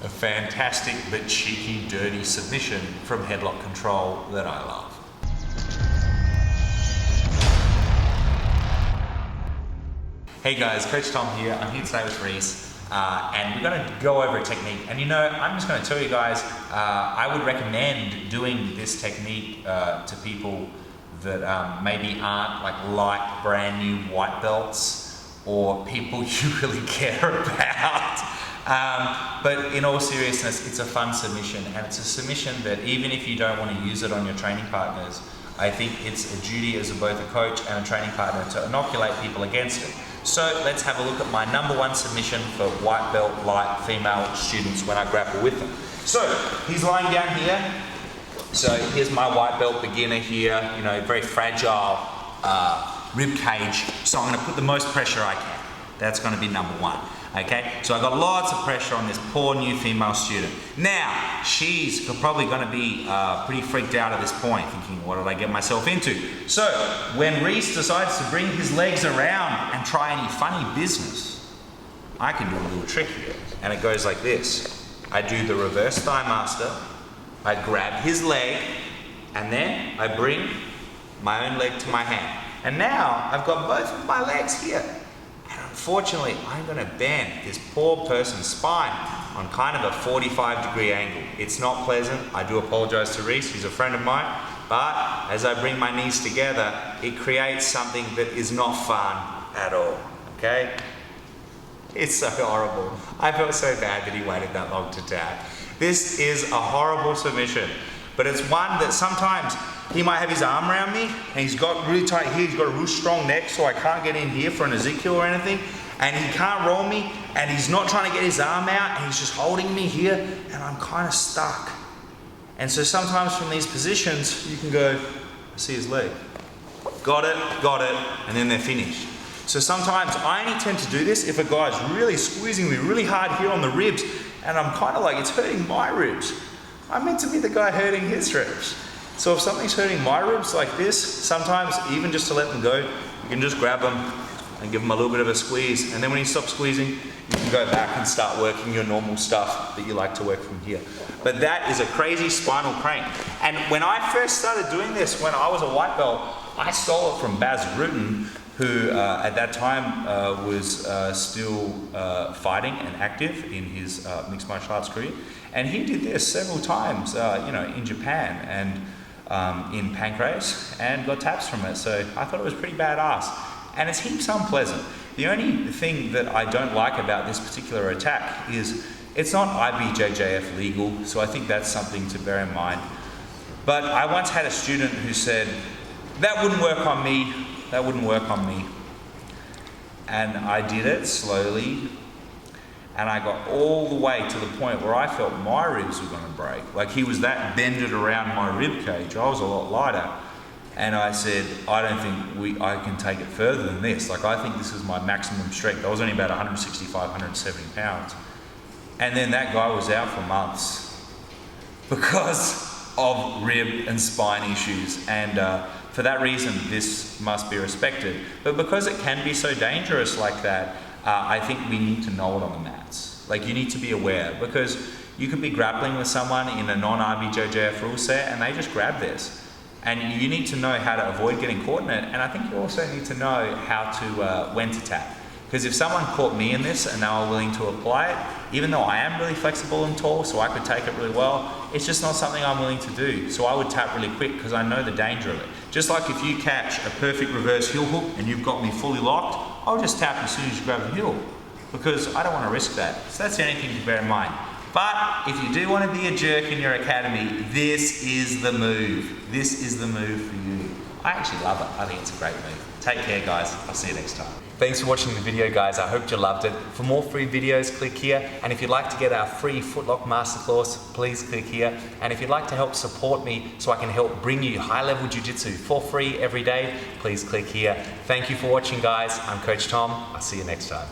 A fantastic but cheeky, dirty submission from headlock control that I love. Hey guys, Coach Tom here. I'm here today with Reese, and we're going to go over a technique. And you know, I'm just going to tell you guys, I would recommend doing this technique to people that maybe aren't like light, brand new white belts, or people you really care about. But in all seriousness, it's a fun submission, and it's a submission that even if you don't want to use it on your training partners, I think it's a duty as both a coach and a training partner to inoculate people against it. So let's have a look at my #1 submission for white belt light female students when I grapple with them. So he's lying down here. So here's my white belt beginner here, you know, very fragile rib cage. So I'm going to put the most pressure I can. That's going to be #1. Okay, so I've got lots of pressure on this poor new female student. Now, she's probably going to be pretty freaked out at this point, thinking, what did I get myself into? So, when Reese decides to bring his legs around and try any funny business, I can do a little trick here. And it goes like this. I do the reverse thigh master, I grab his leg, and then I bring my own leg to my hand. And now, I've got both of my legs here. Unfortunately, I'm going to bend this poor person's spine on kind of a 45-degree angle. It's not pleasant. I do apologize to Reese, he's a friend of mine, but as I bring my knees together, it creates something that is not fun at all, okay? It's so horrible. I felt so bad that he waited that long to tap. This is a horrible submission, but it's one that sometimes he might have his arm around me, and he's got really tight here, he's got a real strong neck, so I can't get in here for an Ezekiel or anything, and he can't roll me, and he's not trying to get his arm out, and he's just holding me here, and I'm kind of stuck. And so sometimes from these positions, you can go, I see his leg. Got it, and then they're finished. So sometimes I only tend to do this if a guy's really squeezing me really hard here on the ribs, and I'm kind of like, it's hurting my ribs. I'm meant to be the guy hurting his ribs. So if something's hurting my ribs like this, sometimes even just to let them go, you can just grab them and give them a little bit of a squeeze. And then when you stop squeezing, you can go back and start working your normal stuff that you like to work from here. But that is a crazy spinal crank. And when I first started doing this, when I was a white belt, I stole it from Baz Rutten, who at that time was still fighting and active in his mixed martial arts career. And he did this several times, you know, in Japan and in Pancrase, and got taps from it. So I thought it was pretty badass. And it's heaps unpleasant. The only thing that I don't like about this particular attack is it's not IBJJF legal, so I think that's something to bear in mind. But I once had a student who said, that wouldn't work on me, that wouldn't work on me. And I did it slowly, and I got all the way to the point where I felt my ribs were going to break. Like he was that bended around my rib cage. I was a lot lighter. And I said, I don't think I can take it further than this. Like I think this is my maximum strength. I was only about 165, 170 pounds. And then that guy was out for months because of rib and spine issues. And for that reason, this must be respected. But because it can be so dangerous like that, I think we need to know it on the mats. Like you need to be aware, because you could be grappling with someone in a non-IBJJF rule set and they just grab this. And you need to know how to avoid getting caught in it. And I think you also need to know how to, when to tap. Because if someone caught me in this and they were willing to apply it, even though I am really flexible and tall, so I could take it really well, it's just not something I'm willing to do. So I would tap really quick because I know the danger of it. Just like if you catch a perfect reverse heel hook and you've got me fully locked, I'll just tap as soon as you grab the heel, because I don't want to risk that. So that's the only thing to bear in mind. But if you do want to be a jerk in your academy, this is the move. This is the move for you. I actually love it. I think it's a great move. Take care, guys. I'll see you next time. Thanks for watching the video, guys. I hope you loved it. For more free videos, click here. And if you'd like to get our free Footlock Masterclass, please click here. And if you'd like to help support me so I can help bring you high-level jiu-jitsu for free every day, please click here. Thank you for watching, guys. I'm Coach Tom. I'll see you next time.